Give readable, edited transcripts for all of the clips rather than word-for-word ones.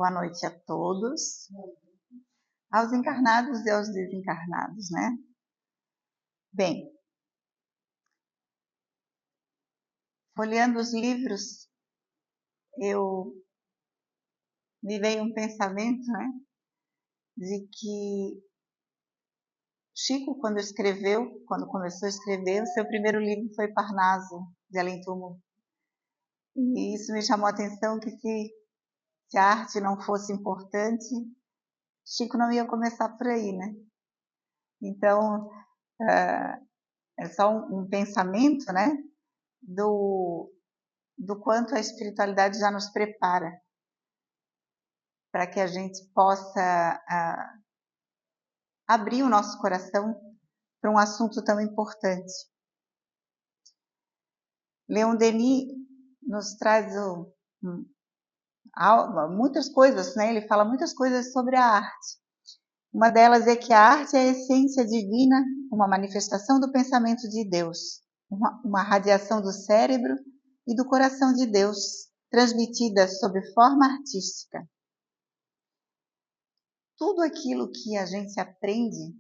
Boa noite a todos, aos encarnados e aos desencarnados, né? Bem, folheando os livros, me veio um pensamento, né? De que Chico, quando começou a escrever, o seu primeiro livro foi Parnaso, de Além Túmulo. E isso me chamou a atenção que se a arte não fosse importante, Chico não ia começar por aí, né? Então, é só um pensamento, né? Do quanto a espiritualidade já nos prepara para que a gente possa abrir o nosso coração para um assunto tão importante. Leon Denis nos traz muitas coisas, né? Ele fala muitas coisas sobre a arte. Uma delas é que a arte é a essência divina, uma manifestação do pensamento de Deus, uma radiação do cérebro e do coração de Deus, transmitida sob forma artística. Tudo aquilo que a gente aprende,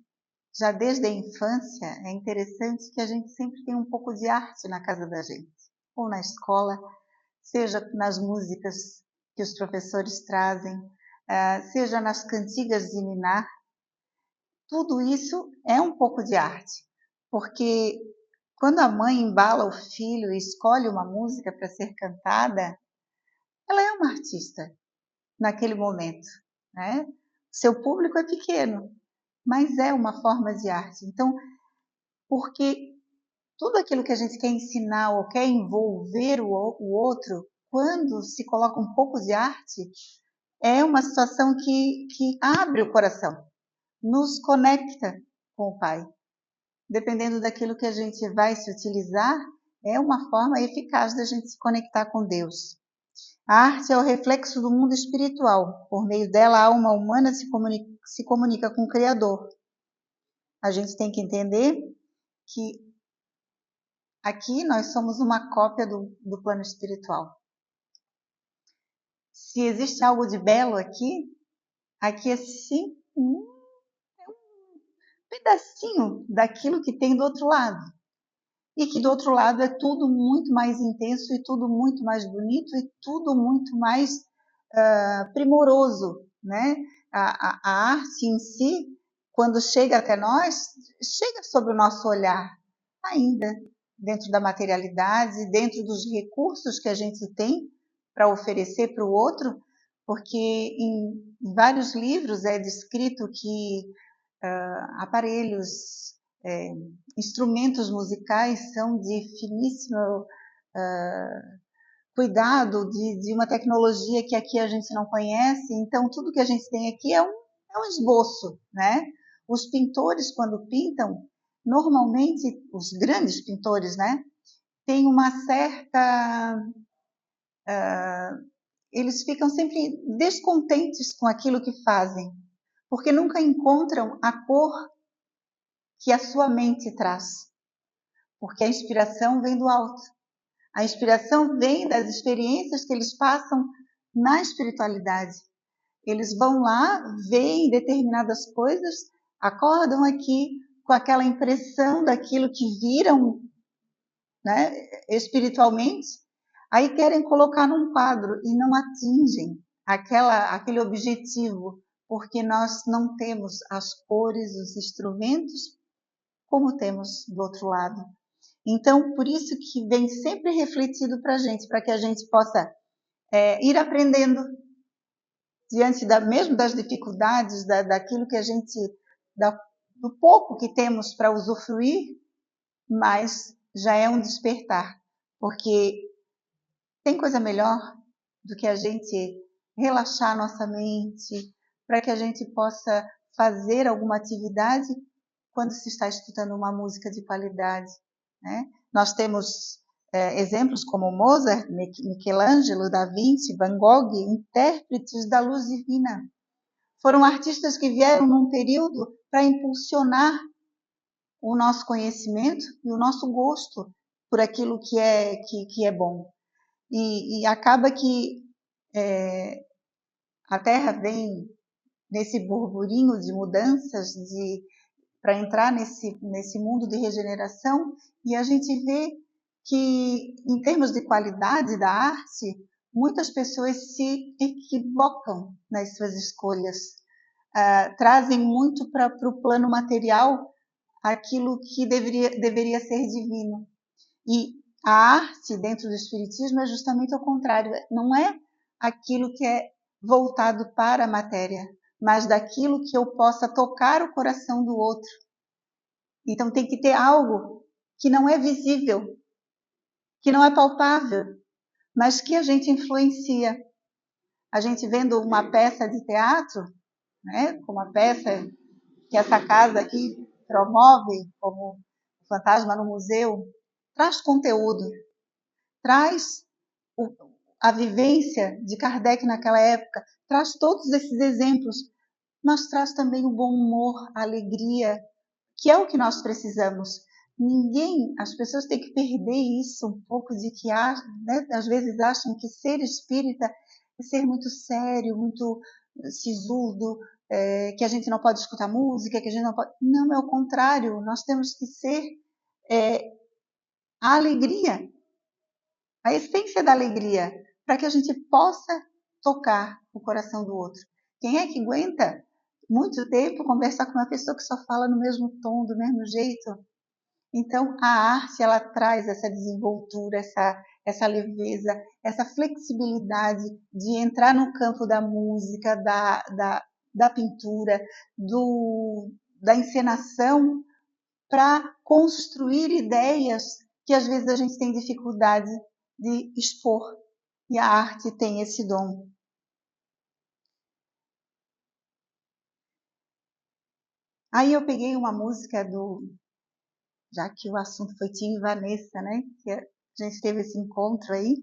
já desde a infância, é interessante que a gente sempre tenha um pouco de arte na casa da gente, ou na escola, seja nas músicas que os professores trazem, seja nas cantigas de ninar. Tudo isso é um pouco de arte, porque quando a mãe embala o filho e escolhe uma música para ser cantada, ela é uma artista naquele momento, né? Seu público é pequeno, mas é uma forma de arte. Então, porque tudo aquilo que a gente quer ensinar ou quer envolver o outro, quando se coloca um pouco de arte, é uma situação que abre o coração, nos conecta com o Pai. Dependendo daquilo que a gente vai se utilizar, é uma forma eficaz da gente se conectar com Deus. A arte é o reflexo do mundo espiritual. Por meio dela, a alma humana se comunica com o Criador. A gente tem que entender que aqui nós somos uma cópia do plano espiritual. Se existe algo de belo aqui é sim um pedacinho daquilo que tem do outro lado. E que do outro lado é tudo muito mais intenso e tudo muito mais bonito e tudo muito mais primoroso, né? A arte em si, quando chega até nós, chega sob o nosso olhar, ainda dentro da materialidade, dentro dos recursos que a gente tem para oferecer para o outro, porque em vários livros é descrito que aparelhos, instrumentos musicais são de finíssimo cuidado, de uma tecnologia que aqui a gente não conhece. Então, tudo que a gente tem aqui é um esboço, né? Os pintores, quando pintam, normalmente, os grandes pintores, né? Tem uma certa... eles ficam sempre descontentes com aquilo que fazem, porque nunca encontram a cor que a sua mente traz, porque a inspiração vem do alto. A inspiração vem das experiências que eles passam na espiritualidade. Eles vão lá, veem determinadas coisas, acordam aqui com aquela impressão daquilo que viram, né, espiritualmente, aí querem colocar num quadro e não atingem aquele objetivo, porque nós não temos as cores, os instrumentos, como temos do outro lado. Então, por isso que vem sempre refletido para que a gente possa ir aprendendo diante mesmo das dificuldades, daquilo que a gente, do pouco que temos para usufruir, mas já é um despertar, porque tem coisa melhor do que a gente relaxar nossa mente, para que a gente possa fazer alguma atividade quando se está escutando uma música de qualidade, né? Nós temos exemplos como Mozart, Michelangelo, Da Vinci, Van Gogh, intérpretes da luz divina. Foram artistas que vieram num período para impulsionar o nosso conhecimento e o nosso gosto por aquilo que é bom. E acaba que a Terra vem nesse burburinho de mudanças, para entrar nesse mundo de regeneração, e a gente vê que, em termos de qualidade da arte, muitas pessoas se equivocam nas suas escolhas, trazem muito para o plano material aquilo que deveria ser divino. E a arte dentro do Espiritismo é justamente o contrário, não é aquilo que é voltado para a matéria, mas daquilo que eu possa tocar o coração do outro. Então tem que ter algo que não é visível, que não é palpável, mas que a gente influencia. A gente vendo uma peça de teatro, né, como a peça que essa casa aqui promove, como Fantasma no Museu, traz conteúdo, traz a vivência de Kardec naquela época, traz todos esses exemplos, mas traz também o bom humor, a alegria, que é o que nós precisamos. As pessoas têm que perder isso um pouco de que, né, às vezes acham que ser espírita é ser muito sério, muito sisudo, que a gente não pode escutar música, que a gente não pode... Não, é o contrário, nós temos que ser a alegria, a essência da alegria, para que a gente possa tocar o coração do outro. Quem é que aguenta muito tempo conversar com uma pessoa que só fala no mesmo tom, do mesmo jeito? Então, a arte, ela traz essa desenvoltura, essa leveza, essa flexibilidade de entrar no campo da música, da pintura, da encenação, para construir ideias que às vezes a gente tem dificuldade de expor. E a arte tem esse dom. Aí eu peguei uma música já que o assunto foi Tim e Vanessa, né? Que a gente teve esse encontro aí.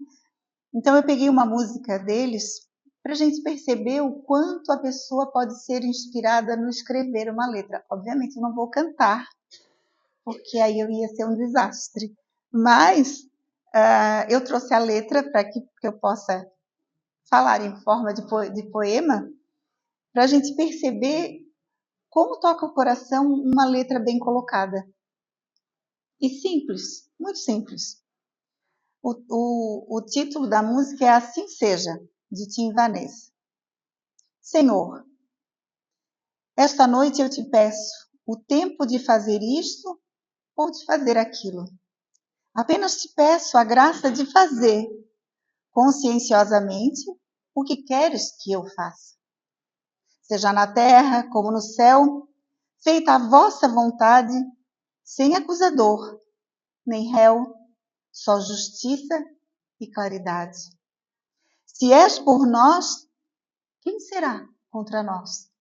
Então eu peguei uma música deles para a gente perceber o quanto a pessoa pode ser inspirada no escrever uma letra. Obviamente eu não vou cantar, porque aí eu ia ser um desastre. Mas eu trouxe a letra para que eu possa falar em forma de poema, para a gente perceber como toca o coração uma letra bem colocada. E simples, muito simples. O título da música é Assim Seja, de Tim e Vanessa. Senhor, esta noite eu te peço o tempo de fazer isto ou de fazer aquilo. Apenas te peço a graça de fazer conscienciosamente o que queres que eu faça. Seja na terra como no céu, feita a vossa vontade, sem acusador, nem réu, só justiça e claridade. Se és por nós, quem será contra nós?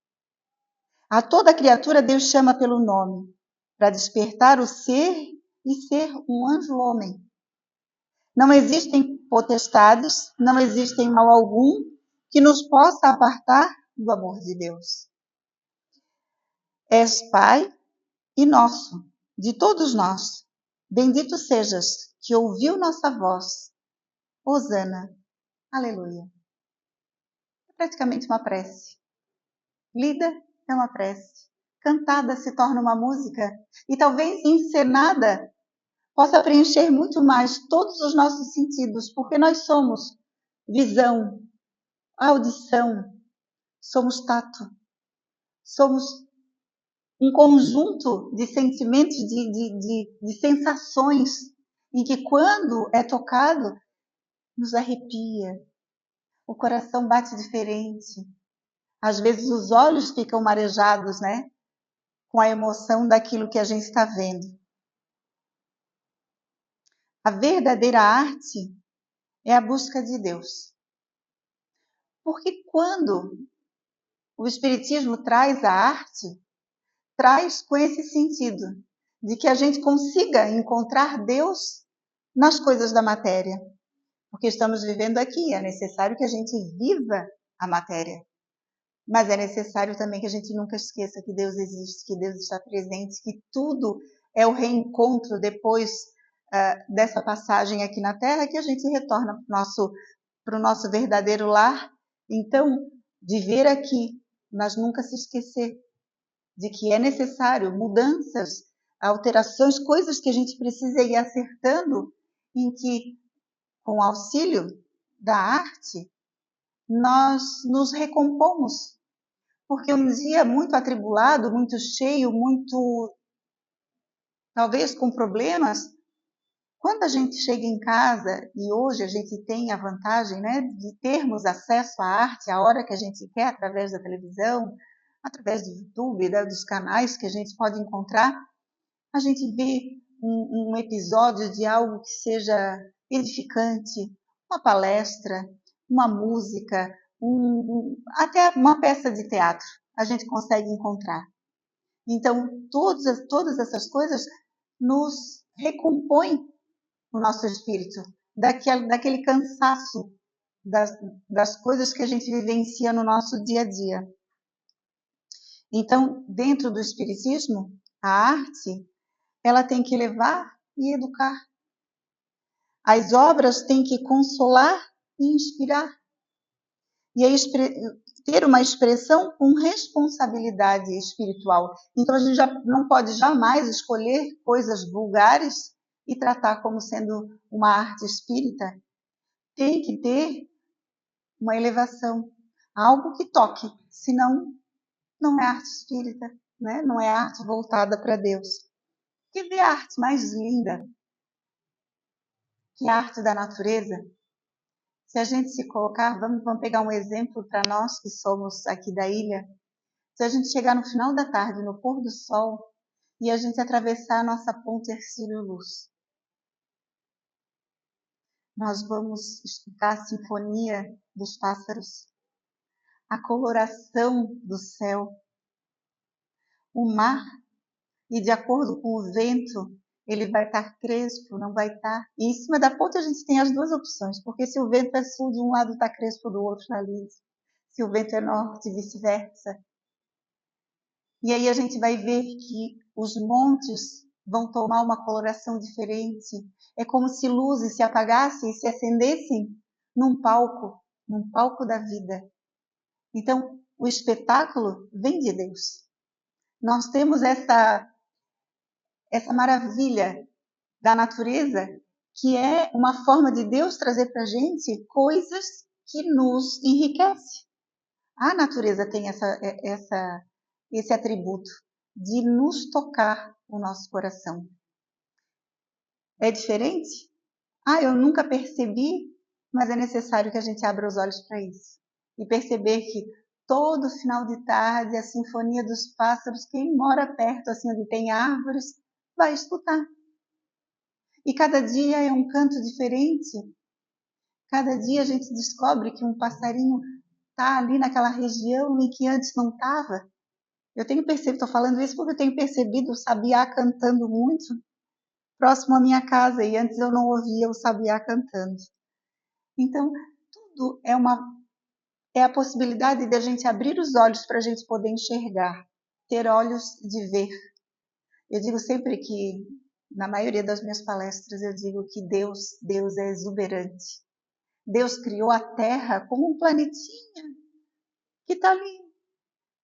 A toda criatura Deus chama pelo nome, para despertar o ser e ser um anjo homem. Não existem potestades, não existem mal algum que nos possa apartar do amor de Deus. És Pai e nosso, de todos nós. Bendito sejas, que ouviu nossa voz. Hosana, aleluia. É praticamente uma prece. Lida é uma prece. Cantada se torna uma música. E talvez encenada possa preencher muito mais todos os nossos sentidos, porque nós somos visão, audição, somos tato, somos um conjunto de sentimentos, de sensações, em que quando é tocado, nos arrepia, o coração bate diferente. Às vezes os olhos ficam marejados, né? Com a emoção daquilo que a gente está vendo. A verdadeira arte é a busca de Deus. Porque quando o Espiritismo traz a arte, traz com esse sentido de que a gente consiga encontrar Deus nas coisas da matéria. Porque estamos vivendo aqui, é necessário que a gente viva a matéria. Mas é necessário também que a gente nunca esqueça que Deus existe, que Deus está presente, que tudo é o reencontro depois dessa passagem aqui na Terra, que a gente retorna para o nosso verdadeiro lar. Então, viver aqui, mas nunca se esquecer de que é necessário mudanças, alterações, coisas que a gente precisa ir acertando, em que, com o auxílio da arte, nós nos recompomos. Porque um dia muito atribulado, muito cheio, muito, talvez com problemas, quando a gente chega em casa, e hoje a gente tem a vantagem, né, de termos acesso à arte a hora que a gente quer, através da televisão, através do YouTube, dos canais que a gente pode encontrar, a gente vê um episódio de algo que seja edificante, uma palestra, uma música, até uma peça de teatro, a gente consegue encontrar. Então, todas essas coisas nos recompõem o nosso espírito, daquele cansaço das coisas que a gente vivencia no nosso dia a dia. Então, dentro do espiritismo, a arte, ela tem que levar e educar. As obras têm que consolar e inspirar. E ter uma expressão com responsabilidade espiritual. Então, a gente já não pode jamais escolher coisas vulgares e tratar como sendo uma arte espírita. Tem que ter uma elevação, algo que toque, senão não é arte espírita, né? Não é arte voltada para Deus. Que vê a arte mais linda que a arte da natureza? Se a gente se colocar, vamos pegar um exemplo para nós que somos aqui da ilha. Se a gente chegar no final da tarde, no pôr do sol, e a gente atravessar a nossa ponte Hercílio Luz, nós vamos escutar a sinfonia dos pássaros, a coloração do céu, o mar, e de acordo com o vento, ele vai estar crespo, não vai estar. E em cima da ponte a gente tem as duas opções, porque se o vento é sul, de um lado está crespo, do outro está liso. Se o vento é norte, vice-versa. E aí a gente vai ver que os montes vão tomar uma coloração diferente. É como se luzes se apagassem e se acendessem num palco da vida. Então, o espetáculo vem de Deus. Nós temos essa maravilha da natureza, que é uma forma de Deus trazer para a gente coisas que nos enriquecem. A natureza tem esse atributo de nos tocar o nosso coração. É diferente? Eu nunca percebi, mas é necessário que a gente abra os olhos para isso. E perceber que todo final de tarde, a sinfonia dos pássaros, quem mora perto, assim, onde tem árvores, vai escutar. E cada dia é um canto diferente. Cada dia a gente descobre que um passarinho está ali naquela região em que antes não estava. Eu tenho percebido, estou falando isso porque eu tenho percebido o sabiá cantando muito próximo à minha casa, e antes eu não ouvia o sabiá cantando. Então, tudo é a possibilidade de a gente abrir os olhos para a gente poder enxergar, ter olhos de ver. Eu digo sempre que, na maioria das minhas palestras, eu digo que Deus é exuberante. Deus criou a Terra como um planetinha que está ali,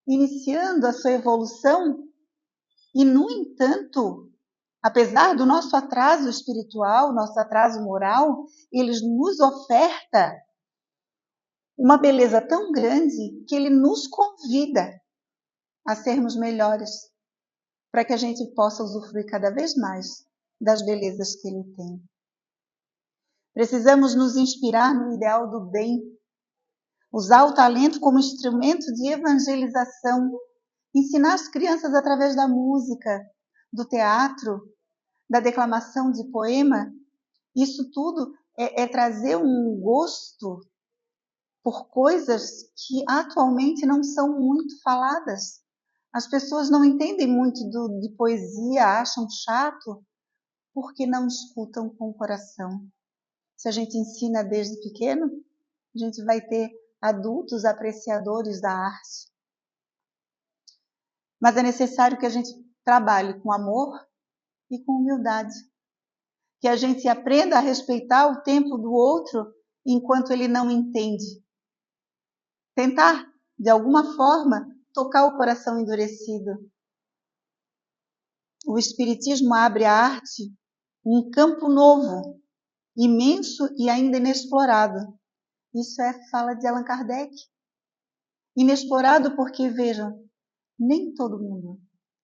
iniciando a sua evolução, e, no entanto, apesar do nosso atraso espiritual, nosso atraso moral, ele nos oferta uma beleza tão grande que ele nos convida a sermos melhores, para que a gente possa usufruir cada vez mais das belezas que ele tem. Precisamos nos inspirar no ideal do bem, usar o talento como instrumento de evangelização, ensinar as crianças através da música, do teatro, da declamação de poema. Isso tudo é trazer um gosto por coisas que atualmente não são muito faladas. As pessoas não entendem muito de poesia, acham chato, porque não escutam com o coração. Se a gente ensina desde pequeno, a gente vai ter adultos apreciadores da arte. Mas é necessário que a gente trabalhe com amor e com humildade. Que a gente aprenda a respeitar o tempo do outro enquanto ele não entende. Tentar de alguma forma, tocar o coração endurecido. O Espiritismo abre à arte um campo novo, imenso e ainda inexplorado. Isso é fala de Allan Kardec. Inexplorado porque, vejam, nem todo mundo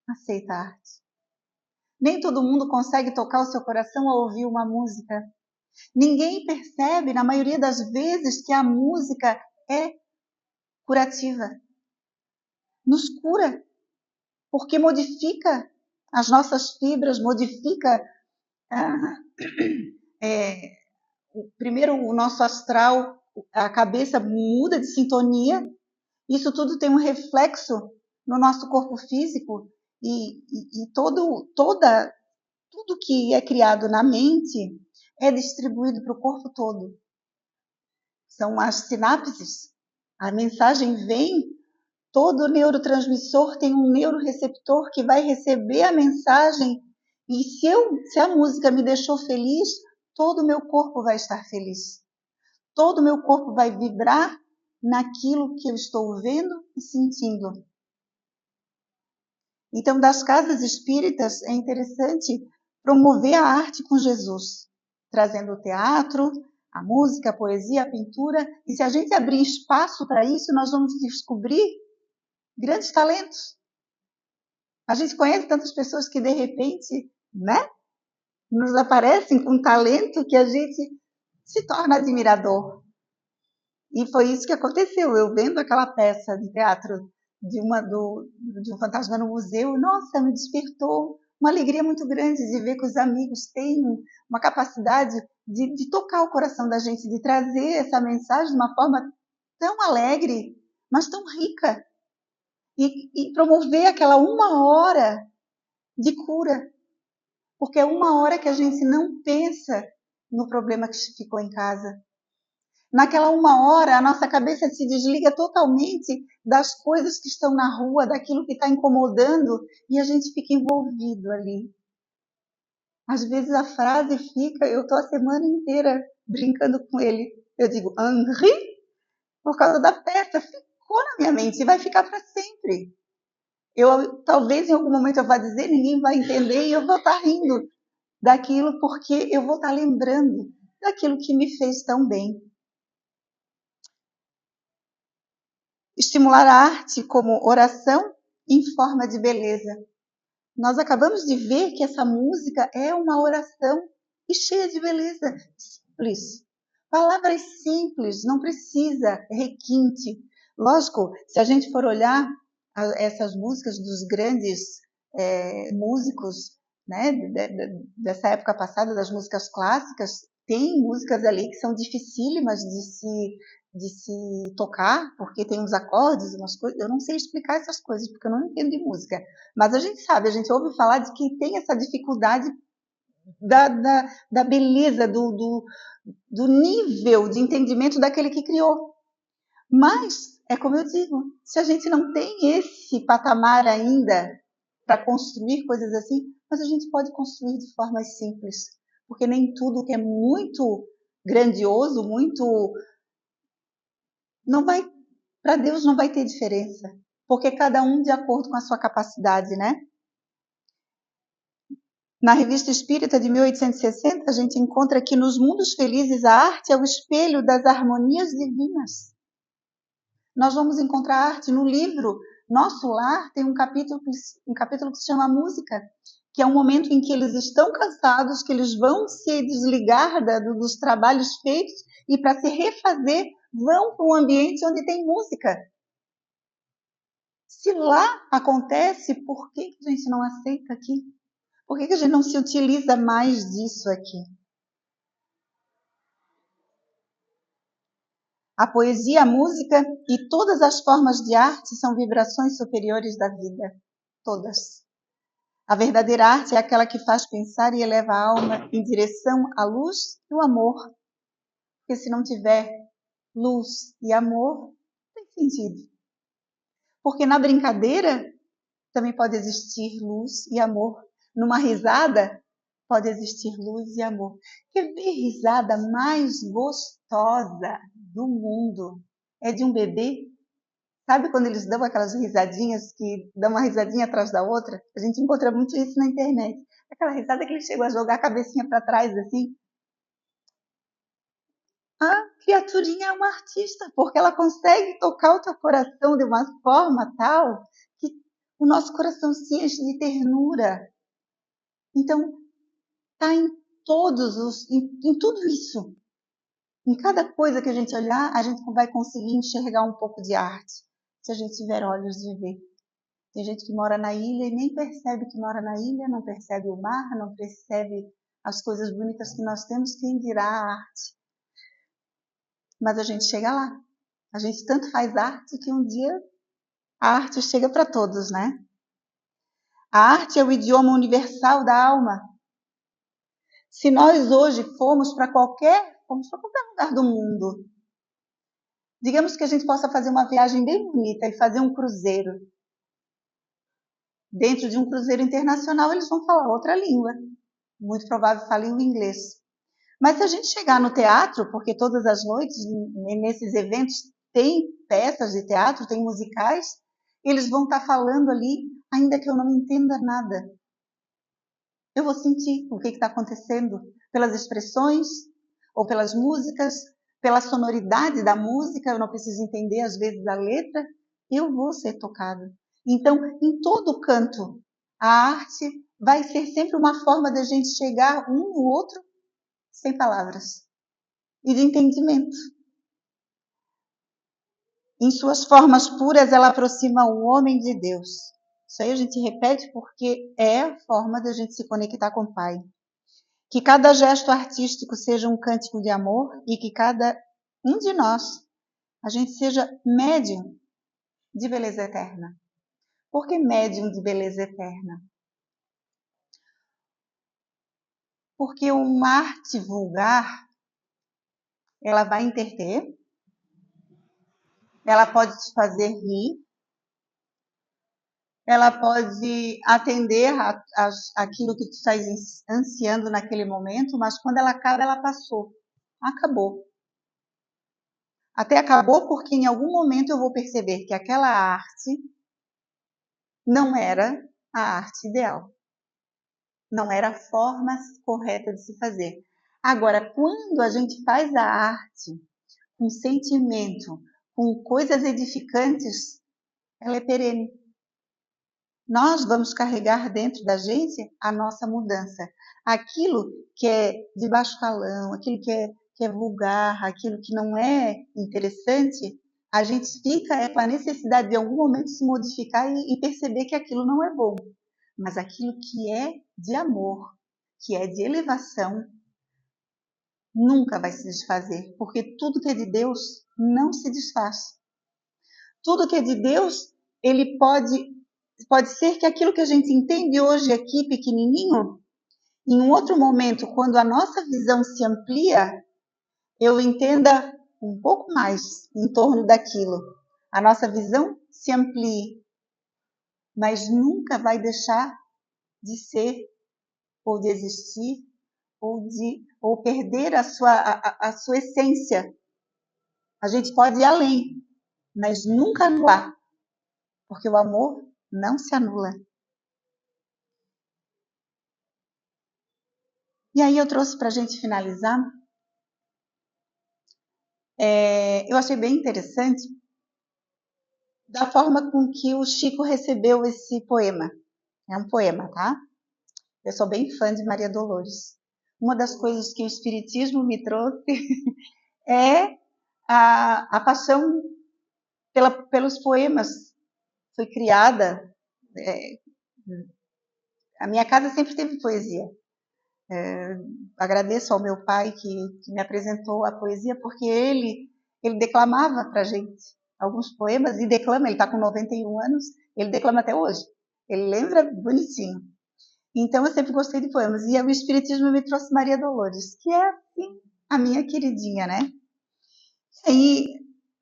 aceita a arte. Nem todo mundo consegue tocar o seu coração ao ouvir uma música. Ninguém percebe, na maioria das vezes, que a música é curativa. Nos cura, porque modifica as nossas fibras, modifica primeiro o nosso astral, a cabeça muda de sintonia. Isso tudo tem um reflexo no nosso corpo físico e tudo que é criado na mente é distribuído para o corpo todo. São as sinapses. A mensagem vem, todo neurotransmissor tem um neuroreceptor que vai receber a mensagem e se a música me deixou feliz, todo o meu corpo vai estar feliz. Todo o meu corpo vai vibrar naquilo que eu estou vendo e sentindo. Então, das casas espíritas, é interessante promover a arte com Jesus, trazendo o teatro, a música, a poesia, a pintura. E se a gente abrir espaço para isso, nós vamos descobrir grandes talentos. A gente conhece tantas pessoas que, de repente, nos aparecem com talento que a gente se torna admirador. E foi isso que aconteceu. Eu vendo aquela peça de teatro de um fantasma no museu, nossa, me despertou uma alegria muito grande de ver que os amigos têm uma capacidade de tocar o coração da gente, de trazer essa mensagem de uma forma tão alegre, mas tão rica. E promover aquela 1 hora de cura. Porque é 1 hora que a gente não pensa no problema que ficou em casa. Naquela 1 hora, a nossa cabeça se desliga totalmente das coisas que estão na rua, daquilo que está incomodando, e a gente fica envolvido ali. Às vezes a frase fica, eu estou a semana inteira brincando com ele. Eu digo, Henri, por causa da peça, ficou na minha mente e vai ficar para sempre. Talvez em algum momento eu vá dizer, ninguém vai entender e eu vou estar rindo daquilo porque eu vou estar lembrando daquilo que me fez tão bem. Estimular a arte como oração em forma de beleza. Nós acabamos de ver que essa música é uma oração e cheia de beleza. Simples. Palavras simples, não precisa requinte. Lógico, se a gente for olhar essas músicas dos grandes músicos, né, dessa época passada, das músicas clássicas, tem músicas ali que são dificílimas de se tocar, porque tem uns acordes, umas coisas. Eu não sei explicar essas coisas, porque eu não entendo de música. Mas a gente sabe, a gente ouve falar de que tem essa dificuldade da beleza, do nível de entendimento daquele que criou. Mas, é como eu digo, se a gente não tem esse patamar ainda para construir coisas assim, mas a gente pode construir de formas simples. Porque nem tudo que é muito grandioso, muito... para Deus não vai ter diferença, porque cada um de acordo com a sua capacidade, né? Na Revista Espírita de 1860, a gente encontra que nos mundos felizes a arte é o espelho das harmonias divinas. Nós vamos encontrar arte no livro Nosso Lar, tem um capítulo que se chama Música, que é um momento em que eles estão cansados, que eles vão se desligar dos trabalhos feitos e para se refazer vão para um ambiente onde tem música. Se lá acontece, por que a gente não aceita aqui? Por que a gente não se utiliza mais disso aqui? A poesia, a música e todas as formas de arte são vibrações superiores da vida. Todas. A verdadeira arte é aquela que faz pensar e eleva a alma em direção à luz e ao amor. Porque se não tiver luz e amor, não tem sentido. Porque na brincadeira também pode existir luz e amor. Numa risada pode existir luz e amor. Quer ver risada mais gostosa do mundo? É de um bebê Sabe quando eles dão aquelas risadinhas, que dão uma risadinha atrás da outra? A gente encontra muito isso na internet. Aquela risada que ele chegou a jogar a cabecinha para trás, assim. A criaturinha é uma artista, porque ela consegue tocar o teu coração de uma forma tal que o nosso coração se enche de ternura. Então, está em em tudo isso. Em cada coisa que a gente olhar, a gente vai conseguir enxergar um pouco de arte, se a gente tiver olhos de ver. Tem gente que mora na ilha e nem percebe que mora na ilha, não percebe o mar, não percebe as coisas bonitas que nós temos, quem dirá a arte. Mas a gente chega lá. A gente tanto faz arte que um dia a arte chega para todos, né? A arte é o idioma universal da alma. Se nós hoje formos para qualquer lugar do mundo, digamos que a gente possa fazer uma viagem bem bonita e fazer um cruzeiro. Dentro de um cruzeiro internacional, eles vão falar outra língua. Muito provável falem o inglês. Mas se a gente chegar no teatro, porque todas as noites, nesses eventos, tem peças de teatro, tem musicais, eles vão estar falando ali, ainda que eu não entenda nada. Eu vou sentir o que está acontecendo pelas expressões, ou pelas músicas, pela sonoridade da música, eu não preciso entender às vezes a letra, eu vou ser tocado. Então, em todo canto, a arte vai ser sempre uma forma de a gente chegar um no outro sem palavras e de entendimento. Em suas formas puras, ela aproxima o homem de Deus. Isso aí a gente repete porque é a forma de a gente se conectar com o Pai. Que cada gesto artístico seja um cântico de amor e que cada um de nós, a gente seja médium de beleza eterna. Por que médium de beleza eterna? Porque uma arte vulgar, ela vai entreter, ela pode te fazer rir, ela pode atender aquilo que tu estás ansiando naquele momento, mas quando ela acaba, ela passou. Acabou. Até acabou porque em algum momento eu vou perceber que aquela arte não era a arte ideal. Não era a forma correta de se fazer. Agora, quando a gente faz a arte com sentimento, com coisas edificantes, ela é perene. Nós vamos carregar dentro da gente a nossa mudança. Aquilo que é de baixo calão, aquilo que é vulgar, aquilo que não é interessante, a gente fica com a necessidade de em algum momento se modificar e perceber que aquilo não é bom. Mas aquilo que é de amor, que é de elevação, nunca vai se desfazer, porque tudo que é de Deus não se desfaz. Tudo que é de Deus, ele pode ser que aquilo que a gente entende hoje aqui, pequenininho, em um outro momento, quando a nossa visão se amplia, eu entenda um pouco mais em torno daquilo. A nossa visão se amplie, mas nunca vai deixar de ser, ou de existir, ou perder a sua essência. A gente pode ir além, mas nunca anular, porque o amor não se anula. E aí eu trouxe para a gente finalizar, eu achei bem interessante da forma com que o Chico recebeu esse poema. É um poema, tá? Eu sou bem fã de Maria Dolores. Uma das coisas que o Espiritismo me trouxe é a paixão pelos poemas. Fui criada, a minha casa sempre teve poesia. Agradeço ao meu pai que me apresentou a poesia, porque ele declamava para a gente alguns poemas, e declama, ele está com 91 anos, ele declama até hoje. Ele lembra bonitinho. Então, eu sempre gostei de poemas. E o Espiritismo me trouxe Maria Dolores, que é, assim, a minha queridinha, né? E aí,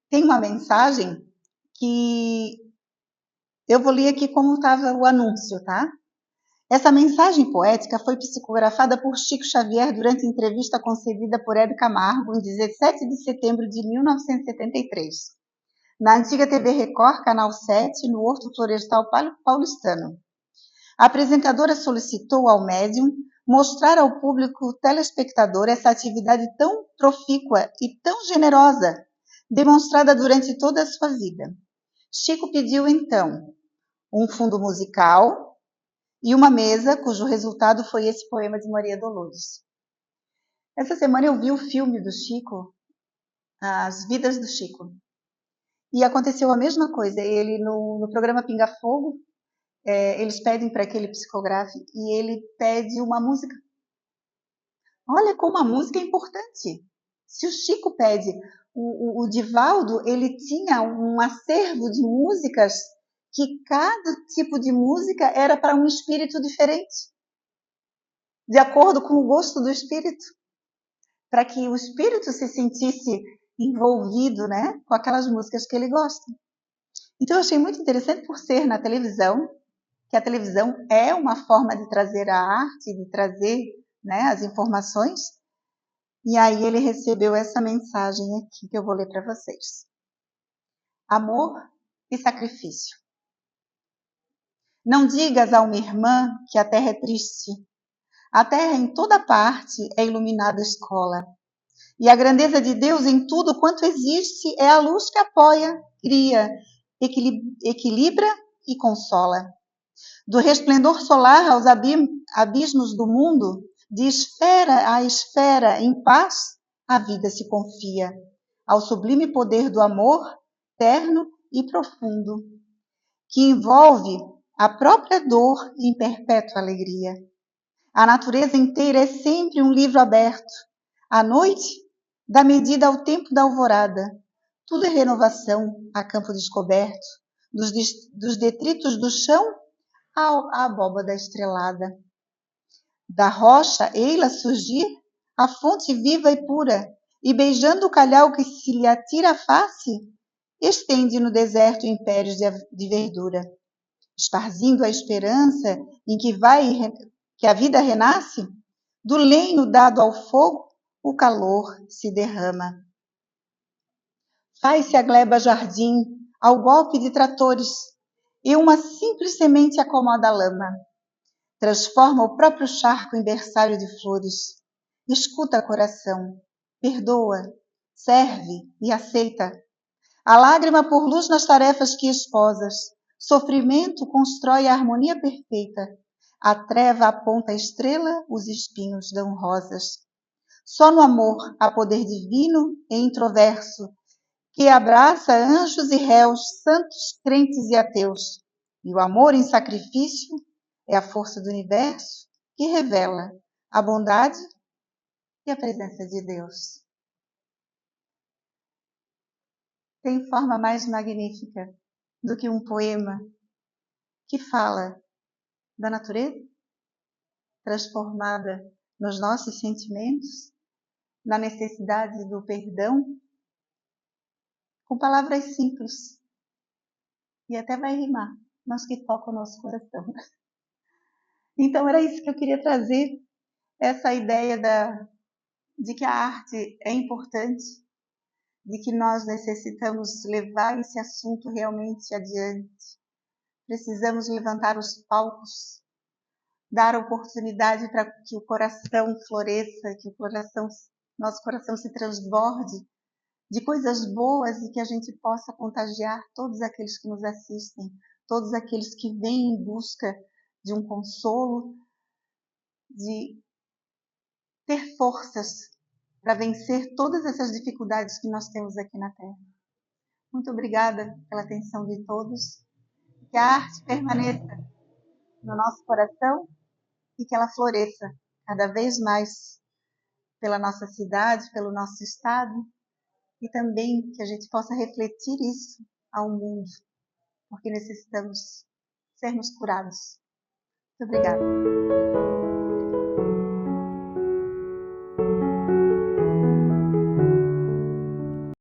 tem uma mensagem que eu vou ler aqui como estava o anúncio, tá? Essa mensagem poética foi psicografada por Chico Xavier durante entrevista concedida por Hebe Camargo em 17 de setembro de 1973. na antiga TV Record, Canal 7, no Horto Florestal Paulistano. A apresentadora solicitou ao médium mostrar ao público telespectador essa atividade tão profícua e tão generosa, demonstrada durante toda a sua vida. Chico pediu, então, um fundo musical e uma mesa, cujo resultado foi esse poema de Maria Dolores. Essa semana eu vi o filme do Chico, As Vidas do Chico. E aconteceu a mesma coisa. Ele, no programa Pinga Fogo, eles pedem para que ele psicografe e ele pede uma música. Olha como a música é importante. Se o Chico pede, o Divaldo, ele tinha um acervo de músicas que cada tipo de música era para um espírito diferente, de acordo com o gosto do espírito, para que o espírito se sentisse envolvido, né, com aquelas músicas que ele gosta. Então eu achei muito interessante por ser na televisão, que a televisão é uma forma de trazer a arte, de trazer, né, as informações. E aí ele recebeu essa mensagem aqui que eu vou ler para vocês. Amor e sacrifício. Não digas a uma irmã que a terra é triste. A terra em toda parte é iluminada escola. E a grandeza de Deus em tudo quanto existe é a luz que apoia, cria, equilibra e consola. Do resplendor solar aos abismos do mundo, de esfera a esfera em paz, a vida se confia ao sublime poder do amor, terno e profundo, que envolve a própria dor em perpétua alegria. A natureza inteira é sempre um livro aberto. A noite dá medida ao tempo da alvorada. Tudo é renovação a campo descoberto, dos detritos do chão à abóbada estrelada. Da rocha, ei-la surgir, a fonte viva e pura, e beijando o calhau que se lhe atira à face, estende no deserto impérios de verdura, esparzindo a esperança em que a vida renasce, do lenho dado ao fogo, o calor se derrama. Faz-se a gleba jardim, ao golpe de tratores, e uma simples semente acomoda a lama. Transforma o próprio charco em berçário de flores. Escuta, coração, perdoa, serve e aceita. A lágrima por luz nas tarefas que esposas. Sofrimento constrói a harmonia perfeita. A treva aponta a estrela, os espinhos dão rosas. Só no amor há poder divino e introverso, que abraça anjos e réus, santos, crentes e ateus. E o amor em sacrifício é a força do universo que revela a bondade e a presença de Deus. Tem forma mais magnífica do que um poema que fala da natureza transformada nos nossos sentimentos, na necessidade do perdão, com palavras simples. E até vai rimar, mas que toca o nosso coração. Então era isso que eu queria trazer, essa ideia de que a arte é importante, de que nós necessitamos levar esse assunto realmente adiante. Precisamos levantar os palcos, dar oportunidade para que o coração floresça, que nosso coração se transborde de coisas boas e que a gente possa contagiar todos aqueles que nos assistem, todos aqueles que vêm em busca de um consolo, de ter forças para vencer todas essas dificuldades que nós temos aqui na Terra. Muito obrigada pela atenção de todos. Que a arte permaneça no nosso coração e que ela floresça cada vez mais pela nossa cidade, pelo nosso estado, e também que a gente possa refletir isso ao mundo, porque necessitamos sermos curados. Muito obrigada.